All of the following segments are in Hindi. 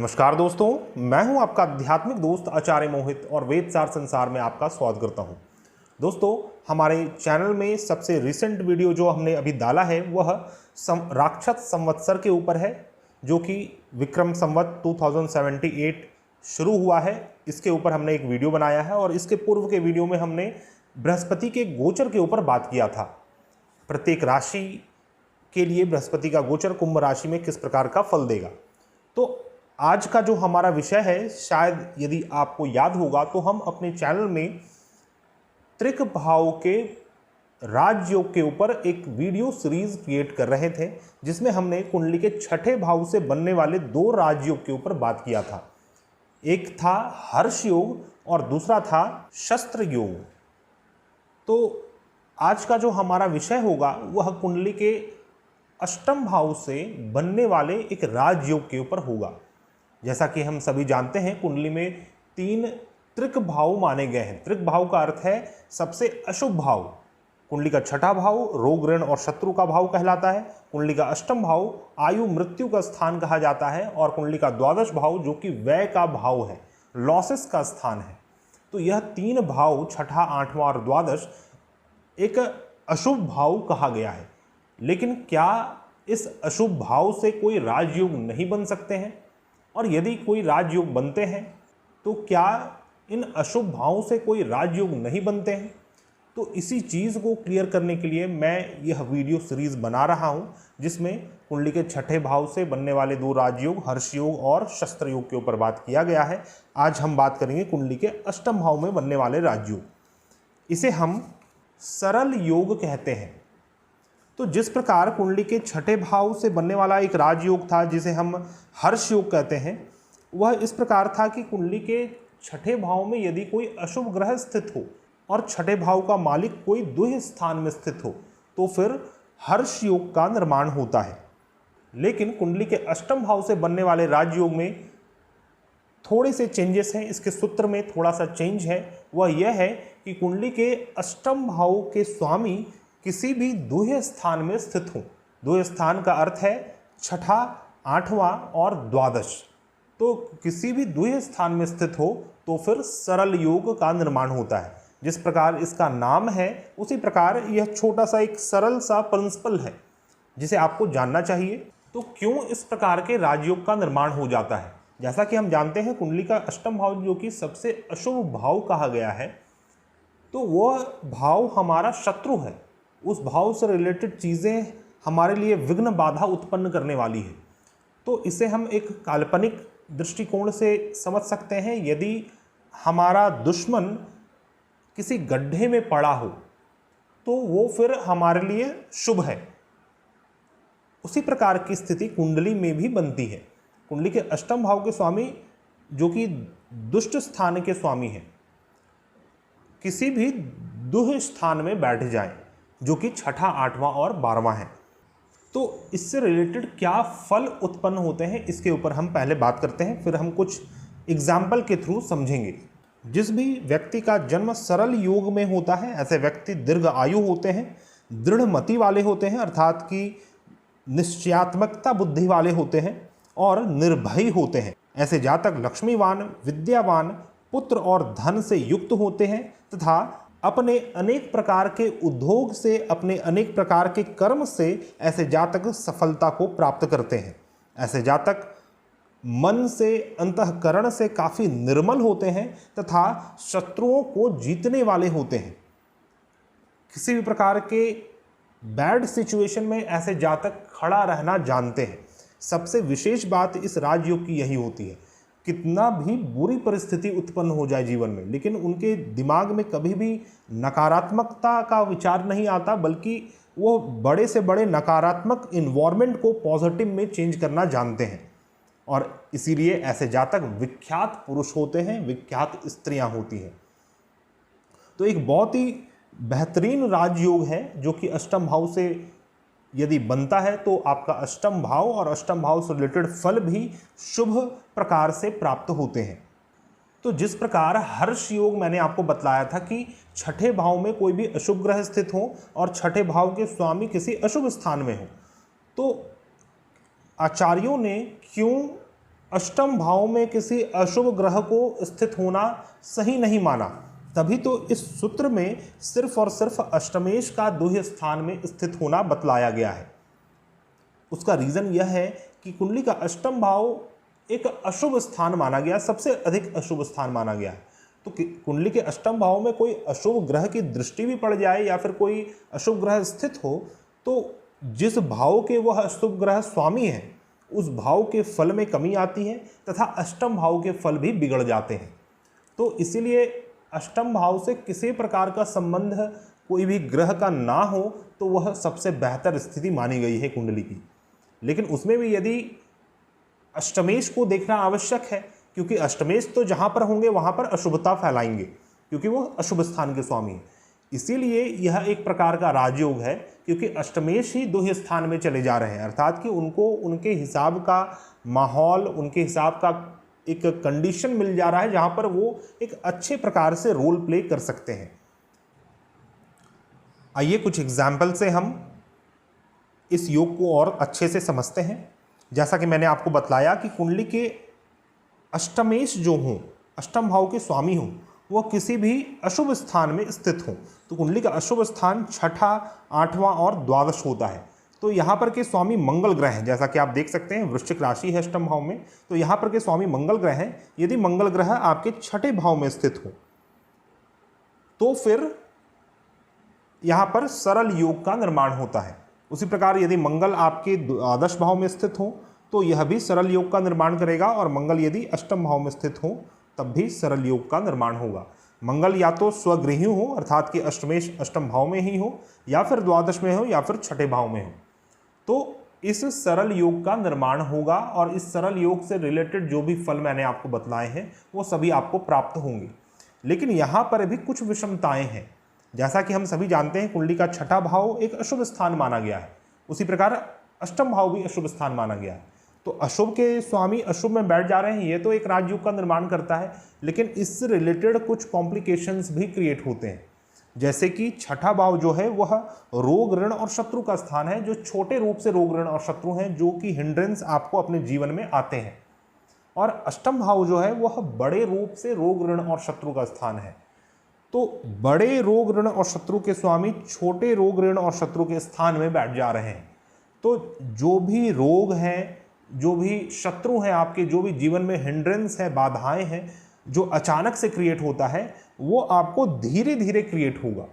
नमस्कार दोस्तों, मैं हूं आपका आध्यात्मिक दोस्त आचार्य मोहित और वेदसार संसार में आपका स्वागत करता हूं। दोस्तों, हमारे चैनल में सबसे रिसेंट वीडियो जो हमने अभी डाला है वह राक्षस संवत्सर के ऊपर है, जो कि विक्रम संवत 2078 शुरू हुआ है। इसके ऊपर हमने एक वीडियो बनाया है और इसके पूर्व के वीडियो में हमने बृहस्पति के गोचर के ऊपर बात किया था। प्रत्येक राशि के लिए बृहस्पति का गोचर कुंभ राशि में किस प्रकार का फल देगा। तो आज का जो हमारा विषय है, शायद यदि आपको याद होगा तो हम अपने चैनल में त्रिक भाव के राजयोग के ऊपर एक वीडियो सीरीज क्रिएट कर रहे थे, जिसमें हमने कुंडली के छठे भाव से बनने वाले दो राजयोग के ऊपर बात किया था। एक था हर्ष योग और दूसरा था शस्त्र योग। तो आज का जो हमारा विषय होगा वह कुंडली के अष्टम भाव से बनने वाले एक राजयोग के ऊपर होगा। जैसा कि हम सभी जानते हैं, कुंडली में 3 त्रिक भाव माने गए हैं। त्रिक भाव का अर्थ है सबसे अशुभ भाव। कुंडली का छठा भाव रोग ऋण और शत्रु का भाव कहलाता है। कुंडली का अष्टम भाव आयु मृत्यु का स्थान कहा जाता है और कुंडली का द्वादश भाव जो कि व्यय का भाव है, लॉसेस का स्थान है। तो यह 3 भाव, छठा, आठवां और द्वादश, एक अशुभ भाव कहा गया है। लेकिन क्या इस अशुभ भाव से कोई राजयोग नहीं बन सकते हैं? और यदि कोई राजयोग बनते हैं तो क्या इन अशुभ भावों से कोई राजयोग नहीं बनते हैं? तो इसी चीज़ को क्लियर करने के लिए मैं यह वीडियो सीरीज बना रहा हूं, जिसमें कुंडली के छठे भाव से बनने वाले 2 राजयोग, हर्ष योग और शस्त्र योग के ऊपर बात किया गया है। आज हम बात करेंगे कुंडली के अष्टम भाव में बनने वाले राजयोग। इसे हम सरल योग कहते हैं। तो जिस प्रकार कुंडली के छठे भाव से बनने वाला एक राजयोग था, जिसे हम हर्ष योग कहते हैं, वह इस प्रकार था कि कुंडली के छठे भाव में यदि कोई अशुभ ग्रह स्थित हो और छठे भाव का मालिक कोई दुह्य स्थान में स्थित हो तो फिर हर्ष योग का निर्माण होता है। लेकिन कुंडली के अष्टम भाव से बनने वाले राजयोग में थोड़े से चेंजेस हैं। इसके सूत्र में थोड़ा सा चेंज है। वह यह है कि कुंडली के अष्टम भाव के स्वामी किसी भी दुह्य स्थान में स्थित हो। दुह्य स्थान का अर्थ है छठा, आठवां और द्वादश। तो किसी भी दुह्य स्थान में स्थित हो तो फिर सरल योग का निर्माण होता है। जिस प्रकार इसका नाम है उसी प्रकार यह छोटा सा एक सरल सा प्रिंसिपल है जिसे आपको जानना चाहिए। तो क्यों इस प्रकार के राजयोग का निर्माण हो जाता है? जैसा कि हम जानते हैं, कुंडली का अष्टम भाव जो कि सबसे अशुभ भाव कहा गया है, तो वह भाव हमारा शत्रु है। उस भाव से रिलेटेड चीज़ें हमारे लिए विघ्न बाधा उत्पन्न करने वाली है। तो इसे हम एक काल्पनिक दृष्टिकोण से समझ सकते हैं। यदि हमारा दुश्मन किसी गड्ढे में पड़ा हो तो वो फिर हमारे लिए शुभ है। उसी प्रकार की स्थिति कुंडली में भी बनती है। कुंडली के अष्टम भाव के स्वामी जो कि दुष्ट स्थान के स्वामी हैं, किसी भी दुह स्थान में बैठ जाएं, जो कि छठा, आठवां और 12वां है, तो इससे रिलेटेड क्या फल उत्पन्न होते हैं इसके ऊपर हम पहले बात करते हैं, फिर हम कुछ एग्जाम्पल के थ्रू समझेंगे। जिस भी व्यक्ति का जन्म सरल योग में होता है, ऐसे व्यक्ति दीर्घ आयु होते हैं, दृढ़ मति वाले होते हैं, अर्थात कि निश्चयात्मकता बुद्धि वाले होते हैं और निर्भय होते हैं। ऐसे जातक लक्ष्मीवान, विद्यावान, पुत्र और धन से युक्त होते हैं तथा अपने अनेक प्रकार के उद्योग से, अपने अनेक प्रकार के कर्म से ऐसे जातक सफलता को प्राप्त करते हैं। ऐसे जातक मन से, अंतःकरण से काफ़ी निर्मल होते हैं तथा शत्रुओं को जीतने वाले होते हैं। किसी भी प्रकार के बैड सिचुएशन में ऐसे जातक खड़ा रहना जानते हैं। सबसे विशेष बात इस राजयोग की यही होती है, कितना भी बुरी परिस्थिति उत्पन्न हो जाए जीवन में, लेकिन उनके दिमाग में कभी भी नकारात्मकता का विचार नहीं आता, बल्कि वो बड़े से बड़े नकारात्मक इन्वायरमेंट को पॉजिटिव में चेंज करना जानते हैं। और इसीलिए ऐसे जातक विख्यात पुरुष होते हैं, विख्यात स्त्रियां होती हैं। तो एक बहुत ही बेहतरीन राजयोग है जो कि अष्टम भाव से यदि बनता है तो आपका अष्टम भाव और अष्टम भाव से रिलेटेड फल भी शुभ प्रकार से प्राप्त होते हैं। तो जिस प्रकार हर्ष योग मैंने आपको बतलाया था कि छठे भाव में कोई भी अशुभ ग्रह स्थित हो और छठे भाव के स्वामी किसी अशुभ स्थान में हो, तो आचार्यों ने क्यों अष्टम भाव में किसी अशुभ ग्रह को स्थित होना सही नहीं माना। तभी तो इस सूत्र में सिर्फ और सिर्फ अष्टमेश का दुह्य स्थान में स्थित होना बतलाया गया है। उसका रीज़न यह है कि कुंडली का अष्टम भाव एक अशुभ स्थान माना गया, सबसे अधिक अशुभ स्थान माना गया है। तो कुंडली के अष्टम भाव में कोई अशुभ ग्रह की दृष्टि भी पड़ जाए या फिर कोई अशुभ ग्रह स्थित हो, तो जिस भाव के वह अशुभ ग्रह स्वामी है उस भाव के फल में कमी आती है तथा अष्टम भाव के फल भी बिगड़ जाते हैं। तो इसीलिए अष्टम भाव से किसी प्रकार का संबंध कोई भी ग्रह का ना हो तो वह सबसे बेहतर स्थिति मानी गई है कुंडली की। लेकिन उसमें भी यदि अष्टमेश को देखना आवश्यक है, क्योंकि अष्टमेश तो जहाँ पर होंगे वहाँ पर अशुभता फैलाएंगे, क्योंकि वो अशुभ स्थान के स्वामी हैं। इसीलिए यह एक प्रकार का राजयोग है, क्योंकि अष्टमेश ही दुह्य स्थान में चले जा रहे हैं, अर्थात कि उनको उनके हिसाब का माहौल, उनके हिसाब का एक कंडीशन मिल जा रहा है जहाँ पर वो एक अच्छे प्रकार से रोल प्ले कर सकते हैं। आइए कुछ एग्जाम्पल से हम इस योग को और अच्छे से समझते हैं। जैसा कि मैंने आपको बतलाया कि कुंडली के अष्टमेश जो हों, अष्टम भाव के स्वामी हों, वह किसी भी अशुभ स्थान में स्थित हों। तो कुंडली का अशुभ स्थान छठा, आठवां और द्वादश होता है। तो यहाँ पर के स्वामी मंगल ग्रह हैं, जैसा कि आप देख सकते हैं वृश्चिक राशि है अष्टम भाव में, तो यहाँ पर के स्वामी मंगल ग्रह हैं। यदि मंगल ग्रह आपके छठे भाव में स्थित हो तो फिर यहाँ पर सरल योग का निर्माण होता है। उसी प्रकार यदि मंगल आपके द्वादश भाव में स्थित हो तो यह भी सरल योग का निर्माण करेगा, और मंगल यदि अष्टम भाव में स्थित हो तब भी सरल योग का निर्माण होगा। मंगल या तो स्वगृही हो, अर्थात कि अष्टमेश अष्टम भाव में ही हो, या फिर द्वादश में हो, या फिर छठे भाव में हो, तो इस सरल योग का निर्माण होगा। और इस सरल योग से रिलेटेड जो भी फल मैंने आपको बतलाए हैं वो सभी आपको प्राप्त होंगे। लेकिन यहाँ पर भी कुछ विषमताएं हैं। जैसा कि हम सभी जानते हैं कुंडली का छठा भाव एक अशुभ स्थान माना गया है, उसी प्रकार अष्टम भाव भी अशुभ स्थान माना गया है। तो अशुभ के स्वामी अशुभ में बैठ जा रहे हैं, ये तो एक राजयोग का निर्माण करता है, लेकिन इससे रिलेटेड कुछ कॉम्प्लिकेशंस भी क्रिएट होते हैं। जैसे कि छठा भाव जो है वह रोग, ऋण और शत्रु का स्थान है, जो छोटे रूप से रोग, ऋण और शत्रु हैं, जो कि हिंड्रेंस आपको अपने जीवन में आते हैं। और अष्टम भाव जो है वह बड़े रूप से रोग, ऋण और शत्रु का स्थान है। तो बड़े रोग, ऋण और शत्रु के स्वामी छोटे रोग, ऋण और शत्रु के स्थान में बैठ जा रहे हैं। तो जो भी रोग हैं, जो भी शत्रु हैं आपके, जो भी जीवन में हिंड्रेंस है, बाधाएं हैं, जो अचानक से क्रिएट होता है, वो आपको धीरे धीरे क्रिएट होगा।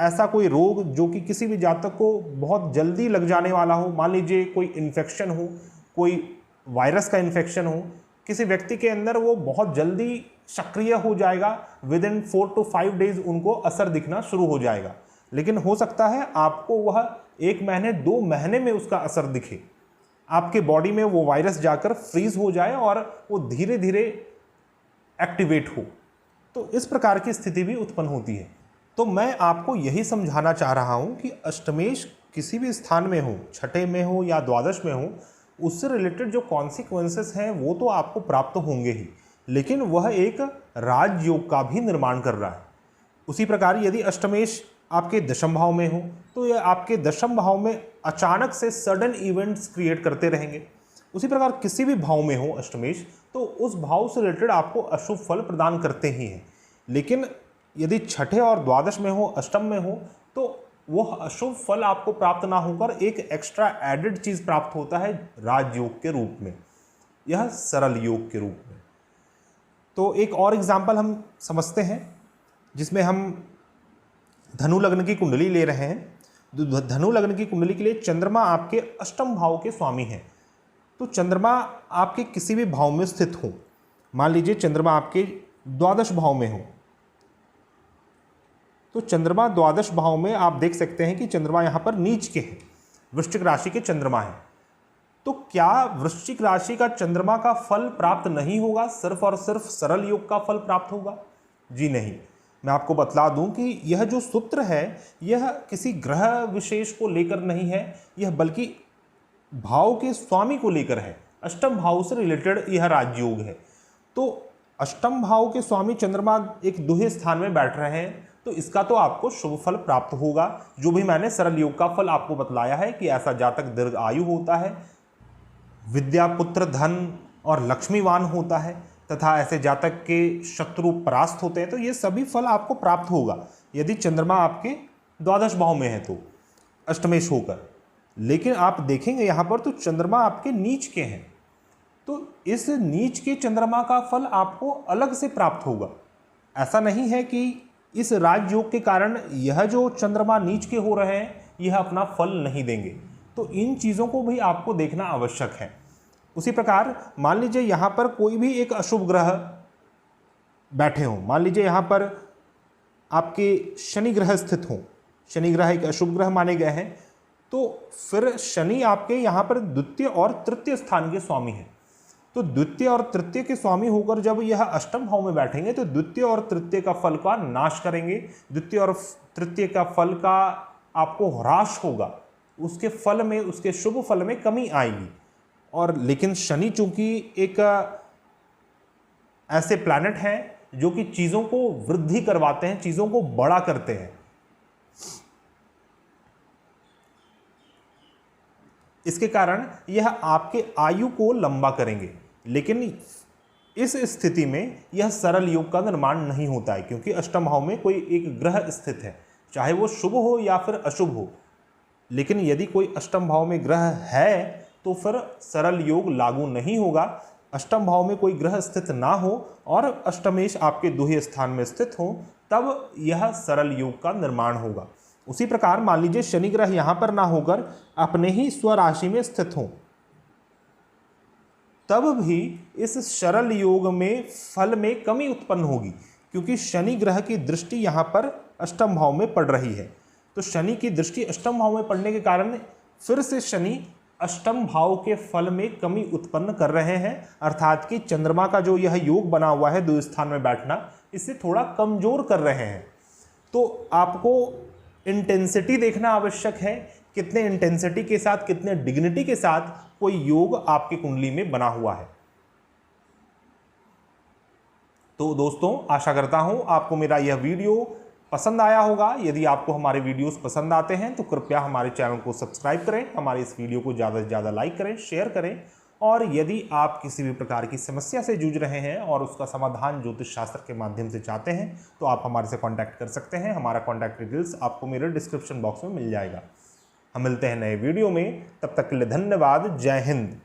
ऐसा कोई रोग जो कि किसी भी जातक को बहुत जल्दी लग जाने वाला हो, मान लीजिए कोई इन्फेक्शन हो, कोई वायरस का इन्फेक्शन हो किसी व्यक्ति के अंदर, वो बहुत जल्दी सक्रिय हो जाएगा, विद इन 4 to 5 डेज उनको असर दिखना शुरू हो जाएगा। लेकिन हो सकता है आपको वह 1 महीने 2 महीने में उसका असर दिखे, आपके बॉडी में वो वायरस जाकर फ्रीज हो जाए और वो धीरे धीरे एक्टिवेट हो। तो इस प्रकार की स्थिति भी उत्पन्न होती है। तो मैं आपको यही समझाना चाह रहा हूँ कि अष्टमेश किसी भी स्थान में हो, छठे में हो या द्वादश में हो, उससे रिलेटेड जो कॉन्सिक्वेंसेस हैं वो तो आपको प्राप्त होंगे ही, लेकिन वह एक राजयोग का भी निर्माण कर रहा है। उसी प्रकार यदि अष्टमेश आपके दशम भाव में हो तो यह आपके दशम भाव में अचानक से सडन इवेंट्स क्रिएट करते रहेंगे। उसी प्रकार किसी भी भाव में हो अष्टमेश तो उस भाव से रिलेटेड आपको अशुभ फल प्रदान करते ही हैं। लेकिन यदि छठे और द्वादश में हो, अष्टम में हो, तो वह अशुभ फल आपको प्राप्त ना होकर एक एक्स्ट्रा एडेड चीज़ प्राप्त होता है राजयोग के रूप में, यह सरल योग के रूप में। तो एक और एग्जाम्पल हम समझते हैं जिसमें हम धनु लग्न की कुंडली ले रहे हैं। धनु लग्न की कुंडली के लिए चंद्रमा आपके अष्टम भाव के स्वामी हैं। तो चंद्रमा आपके किसी भी भाव में स्थित हो, मान लीजिए चंद्रमा आपके द्वादश भाव में हो, तो चंद्रमा द्वादश भाव में आप देख सकते हैं कि चंद्रमा यहाँ पर नीच के हैं, वृश्चिक राशि के चंद्रमा है। तो क्या वृश्चिक राशि का चंद्रमा का फल प्राप्त नहीं होगा, सिर्फ और सिर्फ सरल योग का फल प्राप्त होगा? जी नहीं। मैं आपको बतला दूं कि यह जो सूत्र है यह किसी ग्रह विशेष को लेकर नहीं है, यह बल्कि भाव के स्वामी को लेकर है। अष्टम भाव से रिलेटेड यह राजयोग है। तो अष्टम भाव के स्वामी चंद्रमा एक दुहे स्थान में बैठ रहे हैं, तो इसका तो आपको शुभ फल प्राप्त होगा। जो भी मैंने सरल योग का फल आपको बतलाया है कि ऐसा जातक दीर्घ आयु होता है, विद्या, पुत्र, धन और लक्ष्मीवान होता है तथा ऐसे जातक के शत्रु परास्त होते हैं। तो ये सभी फल आपको प्राप्त होगा यदि चंद्रमा आपके द्वादश भाव में है तो अष्टमेश होकर। लेकिन आप देखेंगे यहाँ पर तो चंद्रमा आपके नीच के हैं, तो इस नीच के चंद्रमा का फल आपको अलग से प्राप्त होगा। ऐसा नहीं है कि इस राजयोग के कारण यह जो चंद्रमा नीच के हो रहे हैं यह अपना फल नहीं देंगे। तो इन चीज़ों को भी आपको देखना आवश्यक है। उसी प्रकार मान लीजिए यहाँ पर कोई भी एक अशुभ ग्रह बैठे हों, मान लीजिए यहाँ पर आपके शनि ग्रह स्थित हों, शनि ग्रह एक अशुभ ग्रह माने गए हैं, तो फिर शनि आपके यहाँ पर द्वितीय और तृतीय स्थान के स्वामी हैं। तो द्वितीय और तृतीय के स्वामी होकर जब यह अष्टम भाव में बैठेंगे तो द्वितीय और तृतीय का फल का नाश करेंगे, द्वितीय और तृतीय का फल का आपको ह्रास होगा, उसके फल में, उसके शुभ फल में कमी आएगी। और लेकिन शनि चूंकि एक ऐसे प्लैनेट हैं जो कि चीज़ों को वृद्धि करवाते हैं, चीज़ों को बड़ा करते हैं, इसके कारण यह आपके आयु को लंबा करेंगे। लेकिन इस स्थिति में यह सरल योग का निर्माण नहीं होता है, क्योंकि अष्टम भाव में कोई एक ग्रह स्थित है, चाहे वो शुभ हो या फिर अशुभ हो। लेकिन यदि कोई अष्टम भाव में ग्रह है तो फिर सरल योग लागू नहीं होगा। अष्टम भाव में कोई ग्रह स्थित ना हो और अष्टमेश आपके द्वितीय स्थान में स्थित हो, तब यह सरल योग का निर्माण होगा। उसी प्रकार मान लीजिए शनि ग्रह यहां पर ना होकर अपने ही स्वराशि में स्थित हो, तब भी इस सरल योग में फल में कमी उत्पन्न होगी, क्योंकि शनि ग्रह की दृष्टि यहां पर अष्टम भाव में पड़ रही है। तो शनि की दृष्टि अष्टम भाव में पड़ने के कारण फिर से शनि अष्टम भाव के फल में कमी उत्पन्न कर रहे हैं, अर्थात कि चंद्रमा का जो यह योग बना हुआ है द्वितीय स्थान में बैठना, इसे थोड़ा कमजोर कर रहे हैं। तो आपको इंटेंसिटी देखना आवश्यक है, कितने इंटेंसिटी के साथ, कितने डिग्निटी के साथ कोई योग आपकी कुंडली में बना हुआ है। तो दोस्तों, आशा करता हूं आपको मेरा यह वीडियो पसंद आया होगा। यदि आपको हमारे वीडियोस पसंद आते हैं तो कृपया हमारे चैनल को सब्सक्राइब करें, हमारे इस वीडियो को ज़्यादा से ज़्यादा लाइक करें, शेयर करें। और यदि आप किसी भी प्रकार की समस्या से जूझ रहे हैं और उसका समाधान ज्योतिष शास्त्र के माध्यम से चाहते हैं तो आप हमारे से कांटेक्ट कर सकते हैं। हमारा कांटेक्ट डिटेल्स आपको मेरे डिस्क्रिप्शन बॉक्स में मिल जाएगा। हम मिलते हैं नए वीडियो में, तब तक के लिए धन्यवाद। जय हिंद।